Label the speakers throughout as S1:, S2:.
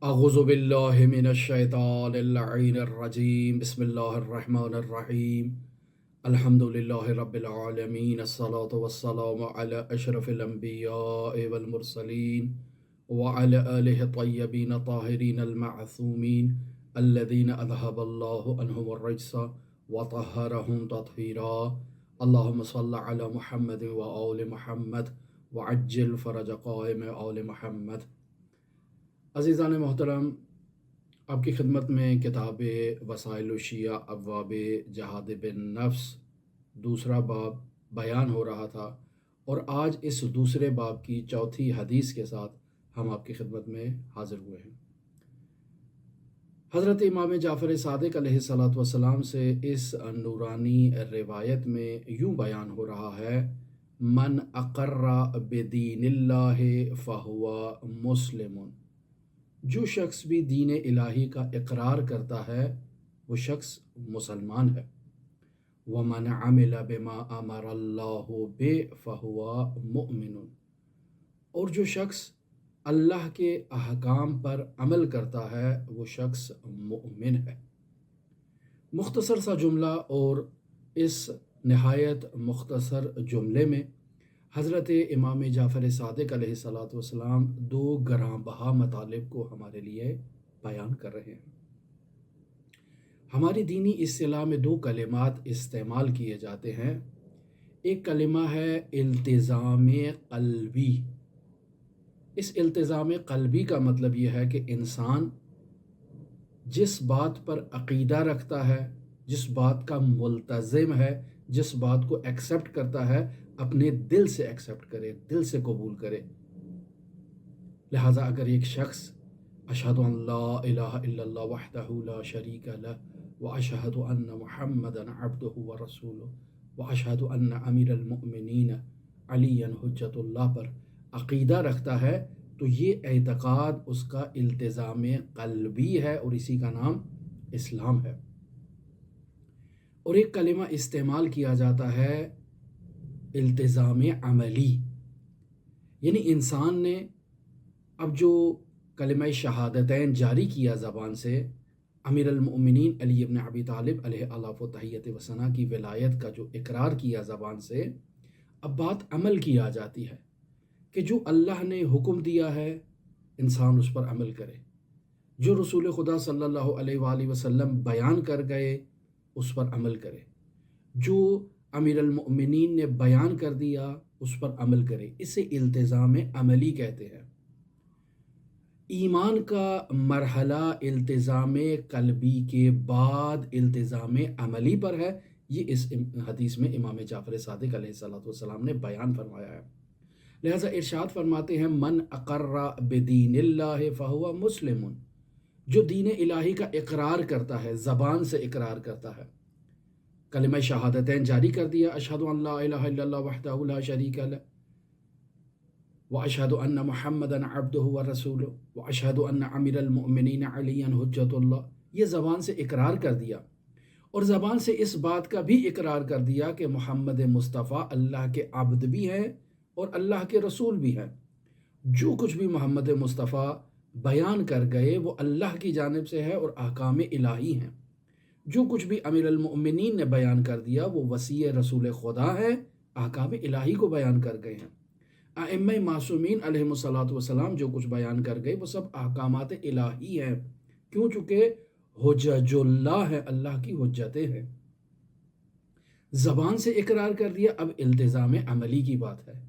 S1: أعوذ بالله من الشيطان اللعين الرجيم بسم الله الرحمن الرحيم الحمد لله رب العالمين الصلاة والسلام على أشرف الأنبياء والمرسلين وعلى آله الطيبين الطاهرين المعصومين الذين أذهب الله عنهم الرجس وطهرهم تطهيرا اللهم صل على محمد وآل محمد وعجل فرج قائم آل محمد۔ عزیزان محترم، آپ کی خدمت میں کتاب وسائل الشیعہ ابواب جہاد بن نفس دوسرا باب بیان ہو رہا تھا، اور آج اس دوسرے باب کی چوتھی حدیث کے ساتھ ہم آپ کی خدمت میں حاضر ہوئے ہیں۔ حضرت امام جعفر صادق علیہ الصلاۃ والسلام سے اس نورانی روایت میں یوں بیان ہو رہا ہے: من اقر بدین اللہ فہو مسلم، جو شخص بھی دین الہی کا اقرار کرتا ہے وہ شخص مسلمان ہے۔ وَمَنْ عَمِلَ بِمَا أَمَرَ اللَّهُ بِهِ فَهُوَ مُؤْمِنٌ، اور جو شخص اللہ کے احکام پر عمل کرتا ہے وہ شخص مؤمن ہے۔ مختصر سا جملہ، اور اس نہایت مختصر جملے میں حضرت امام جعفر صادق علیہ السلام دو گراں بہا مطالب کو ہمارے لیے بیان کر رہے ہیں۔ ہماری دینی اصطلاح میں دو کلمات استعمال کیے جاتے ہیں۔ ایک کلمہ ہے التزام قلبی۔ اس التزام قلبی کا مطلب یہ ہے کہ انسان جس بات پر عقیدہ رکھتا ہے، جس بات کا ملتزم ہے، جس بات کو ایکسیپٹ کرتا ہے، اپنے دل سے ایکسیپٹ کرے، دل سے قبول کرے۔ لہٰذا اگر ایک شخص اشہد ان لا الہ الا اللہ وحدہ لا شریک لہ واشہد ان محمدا عبدہ ورسولہ واشہد ان امیر المؤمنین علی حجۃ اللہ پر عقیدہ رکھتا ہے تو یہ اعتقاد اس کا التزام قلبی ہے، اور اسی کا نام اسلام ہے۔ اور ایک کلمہ استعمال کیا جاتا ہے التزام عملی، یعنی انسان نے اب جو کلمہ شہادتین جاری کیا زبان سے، امیر المؤمنین علی ابن ابی طالب علیہ الاف و تحیت و ثنا کی ولایت کا جو اقرار کیا زبان سے، اب بات عمل کی آ جاتی ہے کہ جو اللہ نے حکم دیا ہے انسان اس پر عمل کرے، جو رسول خدا صلی اللہ علیہ وآلہ وسلم بیان کر گئے اس پر عمل کرے، جو امیر المؤمنین نے بیان کر دیا اس پر عمل کرے۔ اسے التزام عملی کہتے ہیں۔ ایمان کا مرحلہ التزام قلبی کے بعد التزام عملی پر ہے، یہ اس حدیث میں امام جعفر صادق علیہ السلام نے بیان فرمایا ہے۔ لہذا ارشاد فرماتے ہیں: من اقر بدین اللہ فہو مسلم، جو دین الہی کا اقرار کرتا ہے، زبان سے اقرار کرتا ہے، کلمہ شہادتین جاری کر دیا، اشہد ان لا الہ الا اللہ وحدہ لا شریک لہ واشہد ان محمدا عبدہ ورسولہ واشہد ان امیر المؤمنین علی حجۃ اللہ، یہ زبان سے اقرار کر دیا، اور زبان سے اس بات کا بھی اقرار کر دیا کہ محمد مصطفیٰ اللہ کے عبد بھی ہیں اور اللہ کے رسول بھی ہیں۔ جو کچھ بھی محمد مصطفیٰ بیان کر گئے وہ اللہ کی جانب سے ہے اور احکام الہی ہیں۔ جو کچھ بھی امیر المؤمنین نے بیان کر دیا وہ وصی رسول خدا ہے، احکام الہی کو بیان کر گئے ہیں۔ ائمہ معصومین علیہم الصلاۃ والسلام جو کچھ بیان کر گئے وہ سب احکامات الہی ہیں، کیوں؟ چونکہ حجج اللہ ہے، اللہ کی حجتیں ہیں۔ زبان سے اقرار کر دیا، اب التزام عملی کی بات ہے۔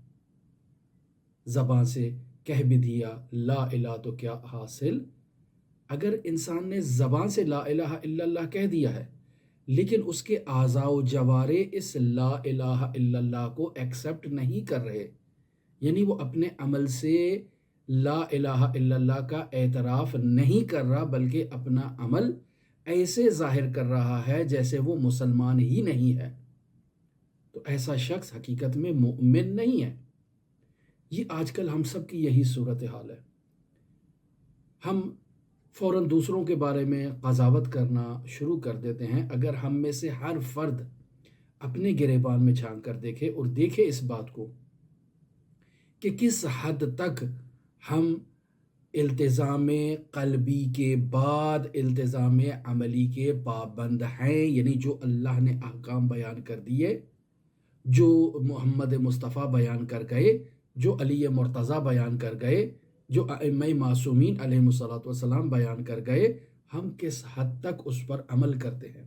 S1: زبان سے کہہ بھی دیا لا الہ تو کیا حاصل؟ اگر انسان نے زبان سے لا الہ الا اللہ کہہ دیا ہے لیکن اس کے اعضاء و جوارے اس لا الہ الا اللہ کو ایکسیپٹ نہیں کر رہے، یعنی وہ اپنے عمل سے لا الہ الا اللہ کا اعتراف نہیں کر رہا بلکہ اپنا عمل ایسے ظاہر کر رہا ہے جیسے وہ مسلمان ہی نہیں ہے، تو ایسا شخص حقیقت میں مومن نہیں ہے۔ یہ آج کل ہم سب کی یہی صورتحال ہے۔ ہم فوراً دوسروں کے بارے میں قضاوت کرنا شروع کر دیتے ہیں۔ اگر ہم میں سے ہر فرد اپنے گریبان میں جھانک کر دیکھے اور دیکھے اس بات کو کہ کس حد تک ہم التزام قلبی کے بعد التزام عملی کے پابند ہیں، یعنی جو اللہ نے احکام بیان کر دیے، جو محمد مصطفیٰ بیان کر گئے، جو علی مرتضیٰ بیان کر گئے، جو ائمہ معصومین علیہم الصلوۃ والسلام بیان کر گئے، ہم کس حد تک اس پر عمل کرتے ہیں،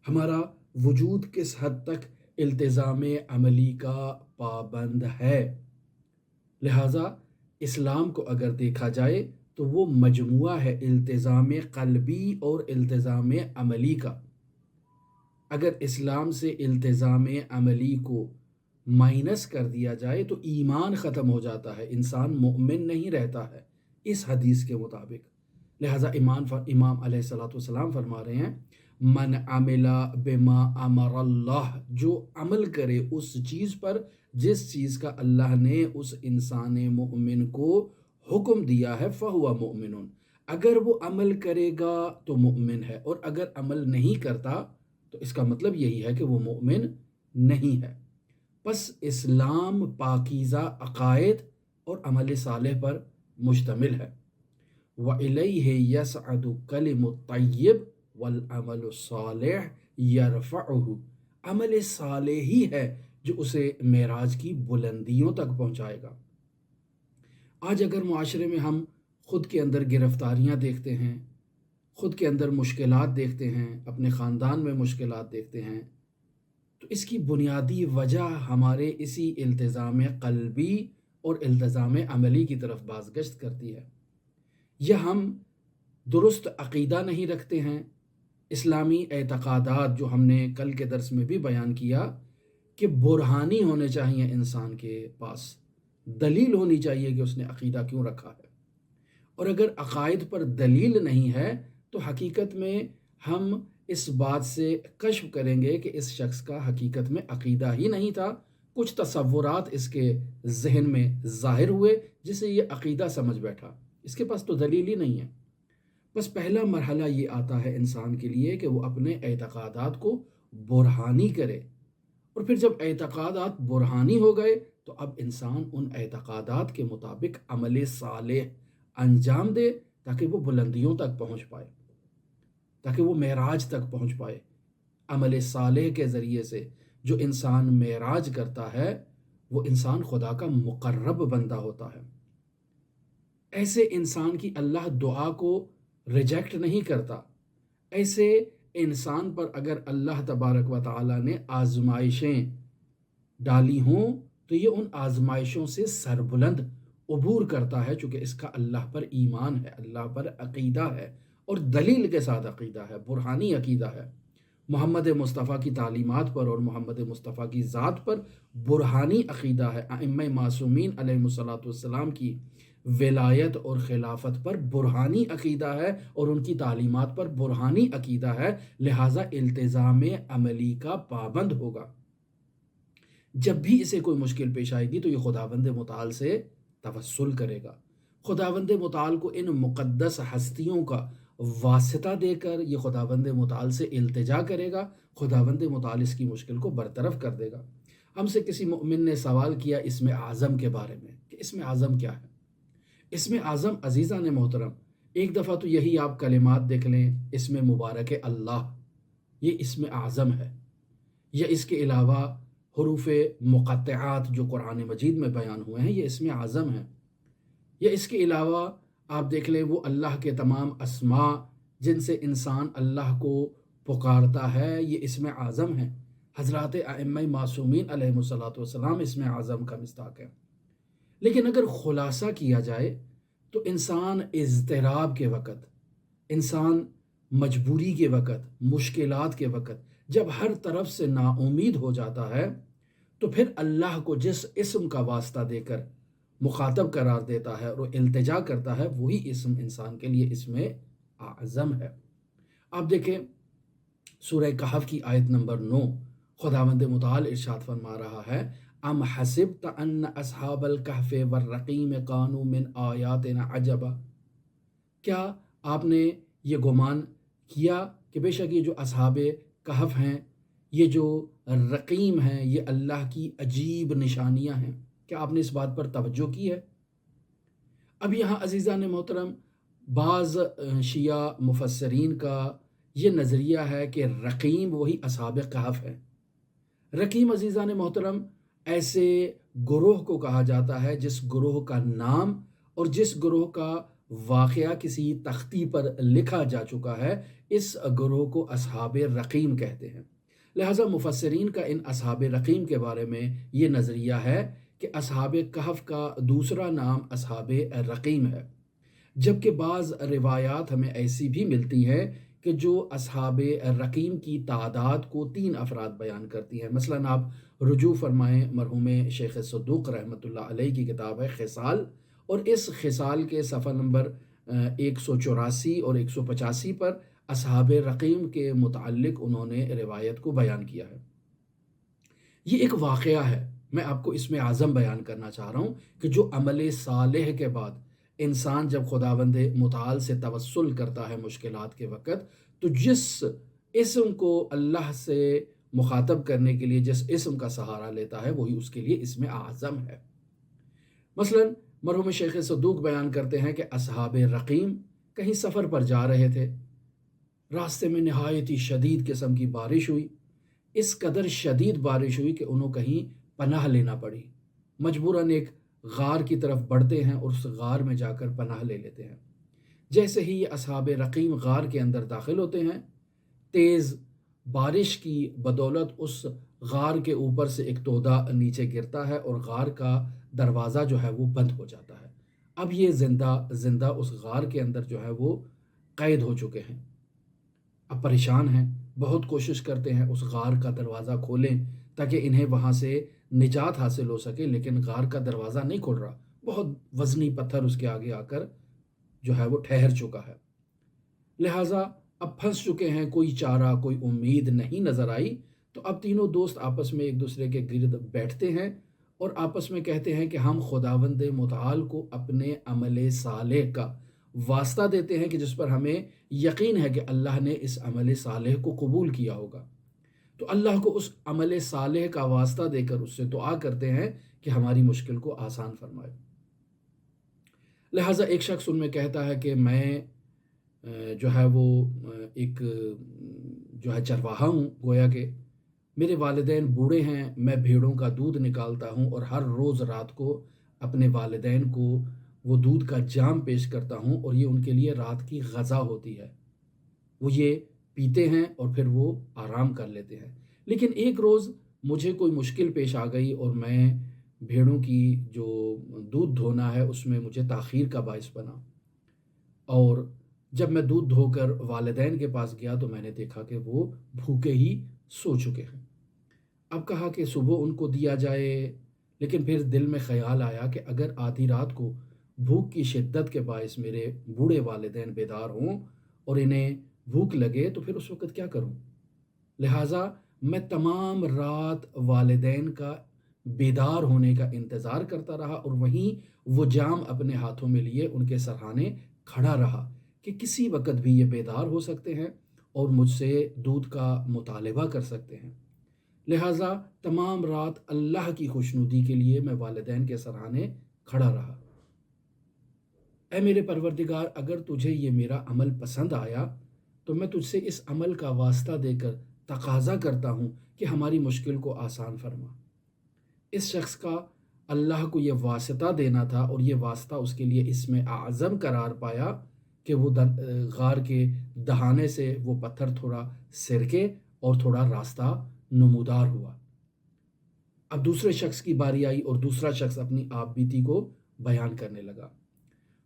S1: ہمارا وجود کس حد تک التزام عملی کا پابند ہے۔ لہٰذا اسلام کو اگر دیکھا جائے تو وہ مجموعہ ہے التزام قلبی اور التزام عملی کا۔ اگر اسلام سے التزام عملی کو مائنس کر دیا جائے تو ایمان ختم ہو جاتا ہے، انسان مومن نہیں رہتا ہے اس حدیث کے مطابق۔ لہٰذا امام علیہ الصلوۃ والسلام فرما رہے ہیں من عمل بما امر اللہ، جو عمل کرے اس چیز پر جس چیز کا اللہ نے اس انسان مومن کو حکم دیا ہے، فہو مؤمن، اگر وہ عمل کرے گا تو مومن ہے، اور اگر عمل نہیں کرتا تو اس کا مطلب یہی ہے کہ وہ مومن نہیں ہے۔ پس اسلام پاکیزہ عقائد اور عمل صالح پر مشتمل ہے۔ وَإِلَيْهِ يَصْعَدُ كَلِمُ الطَّيِّبِ وَالْعَمَلُ الصَّالِحُ يَرْفَعُهُ، عمل صالح ہی ہے جو اسے معراج کی بلندیوں تک پہنچائے گا۔ آج اگر معاشرے میں ہم خود کے اندر گرفتاریاں دیکھتے ہیں، خود کے اندر مشکلات دیکھتے ہیں، اپنے خاندان میں مشکلات دیکھتے ہیں، تو اس کی بنیادی وجہ ہمارے اسی التزام قلبی اور التزام عملی کی طرف بازگشت کرتی ہے۔ یا ہم درست عقیدہ نہیں رکھتے ہیں، اسلامی اعتقادات جو ہم نے کل کے درس میں بھی بیان کیا کہ برہانی ہونے چاہیے انسان کے پاس، دلیل ہونی چاہیے کہ اس نے عقیدہ کیوں رکھا ہے، اور اگر عقائد پر دلیل نہیں ہے تو حقیقت میں ہم اس بات سے کشف کریں گے کہ اس شخص کا حقیقت میں عقیدہ ہی نہیں تھا، کچھ تصورات اس کے ذہن میں ظاہر ہوئے جسے یہ عقیدہ سمجھ بیٹھا، اس کے پاس تو دلیل ہی نہیں ہے۔ بس پہلا مرحلہ یہ آتا ہے انسان کے لیے کہ وہ اپنے اعتقادات کو برہانی کرے، اور پھر جب اعتقادات برہانی ہو گئے تو اب انسان ان اعتقادات کے مطابق عمل صالح انجام دے تاکہ وہ بلندیوں تک پہنچ پائے، تاکہ وہ معراج تک پہنچ پائے۔ عمل صالح کے ذریعے سے جو انسان معراج کرتا ہے وہ انسان خدا کا مقرب بندہ ہوتا ہے۔ ایسے انسان کی اللہ دعا کو ریجیکٹ نہیں کرتا۔ ایسے انسان پر اگر اللہ تبارک و تعالیٰ نے آزمائشیں ڈالی ہوں تو یہ ان آزمائشوں سے سربلند عبور کرتا ہے، چونکہ اس کا اللہ پر ایمان ہے، اللہ پر عقیدہ ہے، اور دلیل کے ساتھ عقیدہ ہے، برہانی عقیدہ ہے، محمد مصطفیٰ کی تعلیمات پر اور محمد مصطفیٰ کی ذات پر برہانی عقیدہ ہے، ائمہ معصومین علیہم الصلوۃ والسلام کی ولایت اور خلافت پر برہانی عقیدہ ہے، اور ان کی تعلیمات پر برہانی عقیدہ ہے، لہٰذا التزام عملی کا پابند ہوگا۔ جب بھی اسے کوئی مشکل پیش آئے گی تو یہ خداوند متعال سے توسل کرے گا، خداوند متعال کو ان مقدس ہستیوں کا واسطہ دے کر یہ خداوند متعال سے التجا کرے گا، خداوند متعال اس کی مشکل کو برطرف کر دے گا۔ ہم سے کسی مؤمن نے سوال کیا اسم اعظم کے بارے میں کہ اسم اعظم کیا ہے؟ اسم اعظم عزیزان محترم، ایک دفعہ تو یہی آپ کلمات دیکھ لیں، اسم مبارک اللہ، یہ اسم اعظم ہے، یا اس کے علاوہ حروف مقطعات جو قرآن مجید میں بیان ہوئے ہیں یہ اسم اعظم ہے، یا اس کے علاوہ آپ دیکھ لیں وہ اللہ کے تمام اسماء جن سے انسان اللہ کو پکارتا ہے یہ اسم اعظم ہے۔ حضرات ائمہ معصومین علیہم الصلوۃ والسلام اسم اعظم کا مصداق ہے۔ لیکن اگر خلاصہ کیا جائے تو انسان اضطراب کے وقت، انسان مجبوری کے وقت، مشکلات کے وقت جب ہر طرف سے نا امید ہو جاتا ہے تو پھر اللہ کو جس اسم کا واسطہ دے کر مخاطب قرار دیتا ہے اور التجا کرتا ہے وہی اسم انسان کے لیے اسم اعظم ہے۔ آپ دیکھیں سورہ کہف کی آیت نمبر 9، خداوند متعال ارشاد فرما رہا ہے ام حسبت ان اصحاب الکہف والرقیم کانوا من آیاتنا عجبا، کیا آپ نے یہ گمان کیا کہ بے شک یہ جو اصحاب کہف ہیں، یہ جو رقیم ہیں، یہ اللہ کی عجیب نشانیاں ہیں، کیا آپ نے اس بات پر توجہ کی ہے؟ اب یہاں عزیزان محترم، بعض شیعہ مفسرین کا یہ نظریہ ہے کہ رقیم وہی اصحاب کہف ہے۔ رقیم عزیزان محترم ایسے گروہ کو کہا جاتا ہے جس گروہ کا نام اور جس گروہ کا واقعہ کسی تختی پر لکھا جا چکا ہے، اس گروہ کو اصحاب رقیم کہتے ہیں۔ لہٰذا مفسرین کا ان اصحاب رقیم کے بارے میں یہ نظریہ ہے کہ اصحاب کہف کا دوسرا نام اصحاب رقیم ہے، جبکہ بعض روایات ہمیں ایسی بھی ملتی ہیں کہ جو اصحاب رقیم کی تعداد کو 3 افراد بیان کرتی ہیں۔ مثلاً آپ رجوع فرمائیں مرحوم شیخ صدوق رحمۃ اللہ علیہ کی کتاب ہے خصال، اور اس خصال کے صفحہ نمبر 184 اور 185 پر اصحاب رقیم کے متعلق انہوں نے روایت کو بیان کیا ہے۔ یہ ایک واقعہ ہے، میں آپ کو اس میں اعظم بیان کرنا چاہ رہا ہوں کہ جو عمل صالح کے بعد انسان جب خداوند متعال سے توسل کرتا ہے مشکلات کے وقت، تو جس اسم کو اللہ سے مخاطب کرنے کے لیے جس اسم کا سہارا لیتا ہے وہی اس کے لیے اسم اعظم ہے۔ مثلا مرحوم شیخ صدوق بیان کرتے ہیں کہ اصحاب رقیم کہیں سفر پر جا رہے تھے، راستے میں نہایت ہی شدید قسم کی بارش ہوئی، اس قدر شدید بارش ہوئی کہ انہوں کہیں پناہ لینا پڑی، مجبوراً ایک غار کی طرف بڑھتے ہیں اور اس غار میں جا کر پناہ لے لیتے ہیں۔ جیسے ہی یہ اصحاب رقیم غار کے اندر داخل ہوتے ہیں، تیز بارش کی بدولت اس غار کے اوپر سے ایک تودہ نیچے گرتا ہے اور غار کا دروازہ جو ہے وہ بند ہو جاتا ہے۔ اب یہ زندہ اس غار کے اندر جو ہے وہ قید ہو چکے ہیں، اب پریشان ہیں، بہت کوشش کرتے ہیں اس غار کا دروازہ کھولیں تاکہ انہیں وہاں سے نجات حاصل ہو سکے، لیکن غار کا دروازہ نہیں کھل رہا، بہت وزنی پتھر اس کے آگے آ کر جو ہے وہ ٹھہر چکا ہے۔ لہٰذا اب پھنس چکے ہیں، کوئی چارہ کوئی امید نہیں نظر آئی، تو اب تینوں دوست آپس میں ایک دوسرے کے گرد بیٹھتے ہیں اور آپس میں کہتے ہیں کہ ہم خداوند متعال کو اپنے عمل صالح کا واسطہ دیتے ہیں کہ جس پر ہمیں یقین ہے کہ اللہ نے اس عمل صالح کو قبول کیا ہوگا، تو اللہ کو اس عمل صالح کا واسطہ دے کر اس سے دعا کرتے ہیں کہ ہماری مشکل کو آسان فرمائے۔ لہٰذا ایک شخص ان میں کہتا ہے کہ میں جو ہے وہ ایک جو ہے چرواہا ہوں، گویا کہ میرے والدین بوڑھے ہیں، میں بھیڑوں کا دودھ نکالتا ہوں اور ہر روز رات کو اپنے والدین کو وہ دودھ کا جام پیش کرتا ہوں اور یہ ان کے لیے رات کی غذا ہوتی ہے، وہ یہ پیتے ہیں اور پھر وہ آرام کر لیتے ہیں۔ لیکن ایک روز مجھے کوئی مشکل پیش آ گئی اور میں بھیڑوں کی جو دودھ دھونا ہے اس میں مجھے تاخیر کا باعث بنا، اور جب میں دودھ دھو کر والدین کے پاس گیا تو میں نے دیکھا کہ وہ بھوکے ہی سو چکے ہیں۔ اب کہا کہ صبح ان کو دیا جائے، لیکن پھر دل میں خیال آیا کہ اگر آدھی رات کو بھوک کی شدت کے باعث میرے بوڑھے والدین بیدار ہوں اور انہیں بھوک لگے تو پھر اس وقت کیا کروں؟ لہٰذا میں تمام رات والدین کا بیدار ہونے کا انتظار کرتا رہا اور وہیں وہ جام اپنے ہاتھوں میں لیے ان کے سرہانے کھڑا رہا کہ کسی وقت بھی یہ بیدار ہو سکتے ہیں اور مجھ سے دودھ کا مطالبہ کر سکتے ہیں۔ لہٰذا تمام رات اللہ کی خوشنودی کے لیے میں والدین کے سرہانے کھڑا رہا۔ اے میرے پروردگار، اگر تجھے یہ میرا عمل پسند آیا تو میں تجھ سے اس عمل کا واسطہ دے کر تقاضا کرتا ہوں کہ ہماری مشکل کو آسان فرما۔ اس شخص کا اللہ کو یہ واسطہ دینا تھا اور یہ واسطہ اس کے لیے اسم اعظم قرار پایا کہ وہ غار کے دہانے سے وہ پتھر تھوڑا سرکے اور تھوڑا راستہ نمودار ہوا۔ اب دوسرے شخص کی باری آئی اور دوسرا شخص اپنی آپ بیتی کو بیان کرنے لگا۔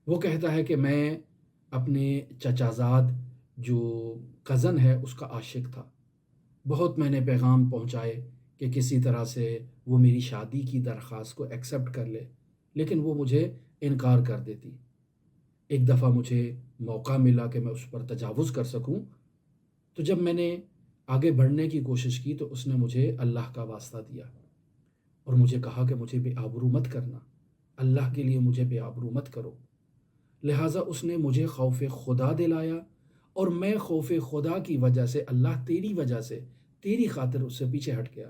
S1: وہ کہتا ہے کہ میں اپنے چچا زاد جو کزن ہے اس کا عاشق تھا، بہت میں نے پیغام پہنچائے کہ کسی طرح سے وہ میری شادی کی درخواست کو ایکسیپٹ کر لے، لیکن وہ مجھے انکار کر دیتی۔ ایک دفعہ مجھے موقع ملا کہ میں اس پر تجاوز کر سکوں، تو جب میں نے آگے بڑھنے کی کوشش کی تو اس نے مجھے اللہ کا واسطہ دیا اور مجھے کہا کہ مجھے بے آبرو مت کرنا، اللہ کے لیے مجھے بے آبرو مت کرو۔ لہٰذا اس نے مجھے خوف خدا دلایا اور میں خوف خدا کی وجہ سے، اللہ تیری وجہ سے، تیری خاطر اس سے پیچھے ہٹ گیا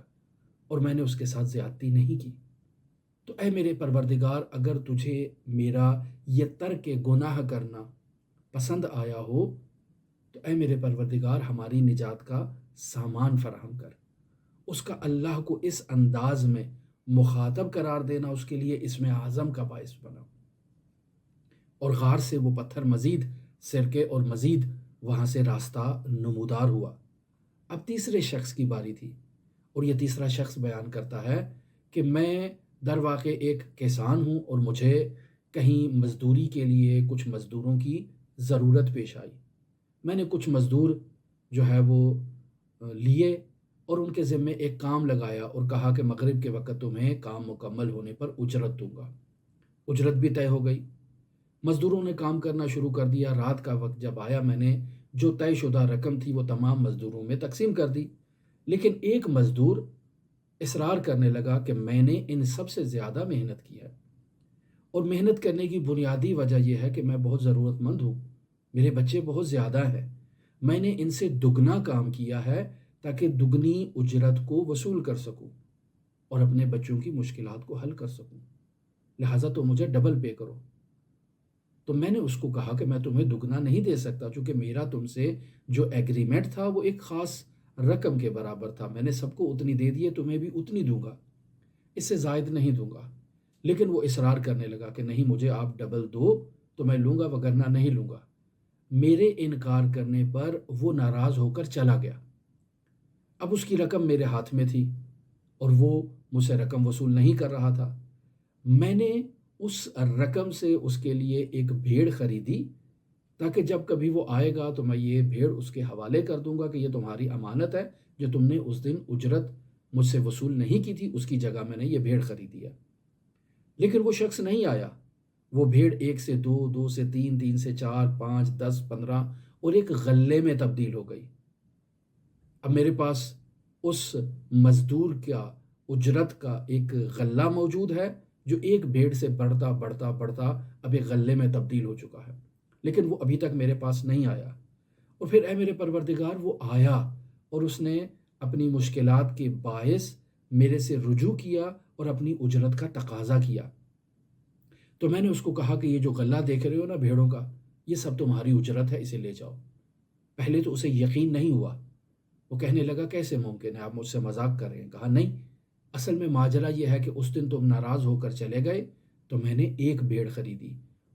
S1: اور میں نے اس کے ساتھ زیادتی نہیں کی۔ تو اے میرے پروردگار، اگر تجھے میرا یہ ترک گناہ کرنا پسند آیا ہو تو اے میرے پروردگار ہماری نجات کا سامان فراہم کر۔ اس کا اللہ کو اس انداز میں مخاطب قرار دینا اس کے لیے اسم اعظم کا باعث بنا، اور غار سے وہ پتھر مزید سرکے اور مزید وہاں سے راستہ نمودار ہوا۔ اب تیسرے شخص کی باری تھی، اور یہ تیسرا شخص بیان کرتا ہے کہ میں در واقع ایک کسان ہوں اور مجھے کہیں مزدوری کے لیے کچھ مزدوروں کی ضرورت پیش آئی۔ میں نے کچھ مزدور جو ہے وہ لیے اور ان کے ذمے ایک کام لگایا اور کہا کہ مغرب کے وقت تمہیں کام مکمل ہونے پر اجرت دوں گا۔ اجرت بھی طے ہو گئی، مزدوروں نے کام کرنا شروع کر دیا۔ رات کا وقت جب آیا میں نے جو طے شدہ رقم تھی وہ تمام مزدوروں میں تقسیم کر دی، لیکن ایک مزدور اصرار کرنے لگا کہ میں نے ان سب سے زیادہ محنت کی ہے، اور محنت کرنے کی بنیادی وجہ یہ ہے کہ میں بہت ضرورت مند ہوں، میرے بچے بہت زیادہ ہیں، میں نے ان سے دگنا کام کیا ہے تاکہ دگنی اجرت کو وصول کر سکوں اور اپنے بچوں کی مشکلات کو حل کر سکوں، لہٰذا تو مجھے ڈبل پے کرو۔ تو میں نے اس کو کہا کہ میں تمہیں دگنا نہیں دے سکتا، چونکہ میرا تم سے جو ایگریمنٹ تھا وہ ایک خاص رقم کے برابر تھا، میں نے سب کو اتنی دے دی ہے، تمہیں بھی اتنی دوں گا، اس سے زائد نہیں دوں گا۔ لیکن وہ اصرار کرنے لگا کہ نہیں، مجھے آپ ڈبل دو تو میں لوں گا، وگرنہ نہیں لوں گا۔ میرے انکار کرنے پر وہ ناراض ہو کر چلا گیا۔ اب اس کی رقم میرے ہاتھ میں تھی اور وہ مجھ سے رقم وصول نہیں کر رہا تھا۔ میں نے اس رقم سے اس کے لیے ایک بھیڑ خریدی تاکہ جب کبھی وہ آئے گا تو میں یہ بھیڑ اس کے حوالے کر دوں گا کہ یہ تمہاری امانت ہے، جو تم نے اس دن اجرت مجھ سے وصول نہیں کی تھی، اس کی جگہ میں نے یہ بھیڑ خریدی ہے۔ لیکن وہ شخص نہیں آیا۔ وہ بھیڑ 1 سے 2، 2 سے 3، 3 سے 4، 5، 10، 15 اور ایک غلے میں تبدیل ہو گئی۔ اب میرے پاس اس مزدور کا اجرت کا ایک غلہ موجود ہے جو ایک بھیڑ سے بڑھتا بڑھتا بڑھتا اب ایک غلے میں تبدیل ہو چکا ہے، لیکن وہ ابھی تک میرے پاس نہیں آیا۔ اور پھر اے میرے پروردگار وہ آیا اور اس نے اپنی مشکلات کے باعث میرے سے رجوع کیا اور اپنی اجرت کا تقاضا کیا۔ تو میں نے اس کو کہا کہ یہ جو غلہ دیکھ رہے ہو نا بھیڑوں کا، یہ سب تمہاری اجرت ہے، اسے لے جاؤ۔ پہلے تو اسے یقین نہیں ہوا، وہ کہنے لگا کیسے ممکن ہے، آپ مجھ سے مذاق کر رہے ہیں؟ کہا نہیں، اصل میں ماجرا یہ ہے کہ اس دن تم ناراض ہو کر چلے گئے تو میں نے ایک بھیڑ خریدی،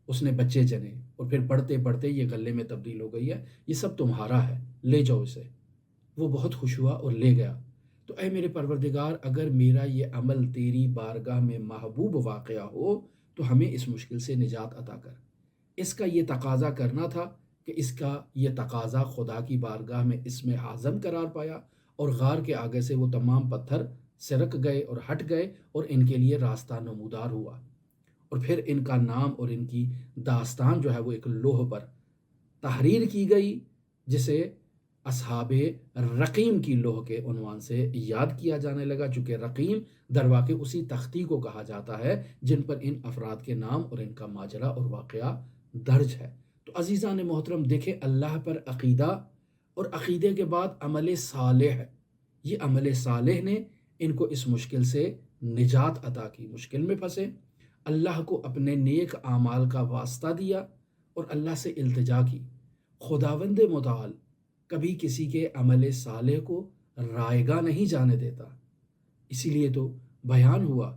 S1: اس نے بچے جنے اور پھر بڑھتے بڑھتے یہ غلے میں تبدیل ہو گئی ہے، یہ سب تمہارا ہے، لے جاؤ اسے۔ وہ بہت خوش ہوا اور لے گیا۔ تو اے میرے پروردگار، اگر میرا یہ عمل تیری بارگاہ میں محبوب واقعہ ہو تو ہمیں اس مشکل سے نجات عطا کر۔ اس کا یہ تقاضا کرنا تھا کہ اس کا یہ تقاضا خدا کی بارگاہ میں اسم اعظم قرار پایا، اور غار کے آگے سے وہ تمام پتھر سرک گئے اور ہٹ گئے اور ان کے لیے راستہ نمودار ہوا، اور پھر ان کا نام اور ان کی داستان جو ہے وہ ایک لوح پر تحریر کی گئی، جسے اصحاب رقیم کی لوح کے عنوان سے یاد کیا جانے لگا، چونکہ رقیم در واقع اسی تختی کو کہا جاتا ہے جن پر ان افراد کے نام اور ان کا ماجرا اور واقعہ درج ہے۔ تو عزیزان محترم، دیکھیں اللہ پر عقیدہ اور عقیدے کے بعد عمل صالح ہے، یہ عمل صالح نے ان کو اس مشکل سے نجات عطا کی۔ مشکل میں پھنسے، اللہ کو اپنے نیک اعمال کا واسطہ دیا اور اللہ سے التجا کی۔ خداوند متعال کبھی کسی کے عمل صالح کو رائگاں نہیں جانے دیتا، اسی لیے تو بیان ہوا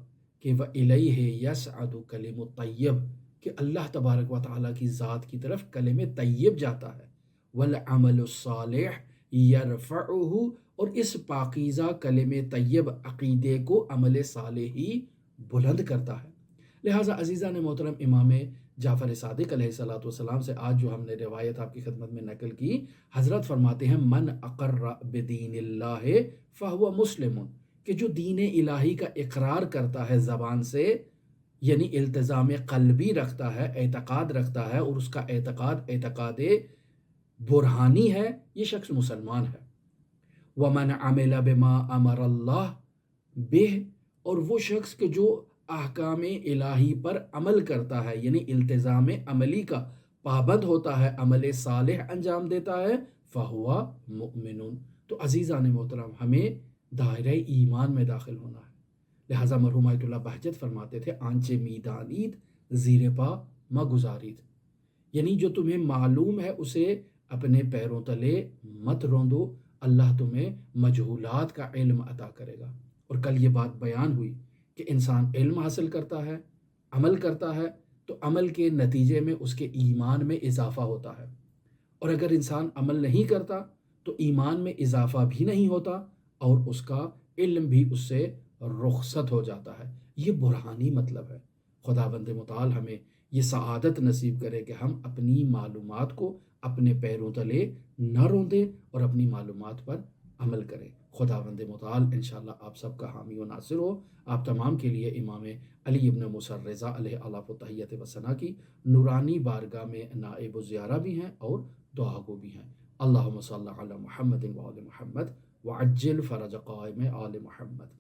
S1: کہ وَإِلَيْهِ يَسْعَدُ كَلِمُ الطَّيِّبُ، کہ اللہ تبارک و تعالیٰ کی ذات کی طرف کلمہ طیب جاتا ہے، وَالْعَمَلُ الصَّالِحُ يَرْفَعُهُ، اور اس پاکیزہ کلمہ طیب عقیدے کو عمل صالح ہی بلند کرتا ہے۔ لہٰذا عزیزان محترم، امام جعفر صادق علیہ الصلوۃ والسلام سے آج جو ہم نے روایت آپ کی خدمت میں نقل کی، حضرت فرماتے ہیں من اقر بدین اللہ فہو مسلم، کہ جو دین الہی کا اقرار کرتا ہے زبان سے، یعنی التزام قلبی رکھتا ہے، اعتقاد رکھتا ہے، اور اس کا اعتقاد برہانی ہے، یہ شخص مسلمان ہے۔ ومن عمل بما امر اللہ بہ، اور وہ شخص کہ جو احکام الہی پر عمل کرتا ہے، یعنی التزام عملی کا پابند ہوتا ہے، عمل صالح انجام دیتا ہے، فہوا مؤمن۔ تو عزیزان محترم، ہمیں دائرہ ایمان میں داخل ہونا ہے، لہٰذا مرحوم آیت اللہ بہجت فرماتے تھے آنچے میدانید زیر پا مگزارید، یعنی جو تمہیں معلوم ہے اسے اپنے پیروں تلے مت روندو، اللہ تمہیں مجہولات کا علم عطا کرے گا۔ اور کل یہ بات بیان ہوئی کہ انسان علم حاصل کرتا ہے، عمل کرتا ہے، تو عمل کے نتیجے میں اس کے ایمان میں اضافہ ہوتا ہے، اور اگر انسان عمل نہیں کرتا تو ایمان میں اضافہ بھی نہیں ہوتا اور اس کا علم بھی اس سے رخصت ہو جاتا ہے۔ یہ برہانی مطلب ہے۔ خداوند متعال ہمیں یہ سعادت نصیب کرے کہ ہم اپنی معلومات کو اپنے پیروں تلے نہ روندیں اور اپنی معلومات پر عمل کریں۔ خداوند متعال انشاءاللہ آپ سب کا حامی و ناصر ہو۔ آپ تمام کے لیے امام علی ابن موسیٰ الرضا علیہ الاف و تحیت و ثنا کی نورانی بارگاہ میں نائب و زیارہ بھی ہیں اور دعا گو بھی ہیں۔ اللہم صلی علی محمد و آل محمد وعجل فرج قائم آل محمد۔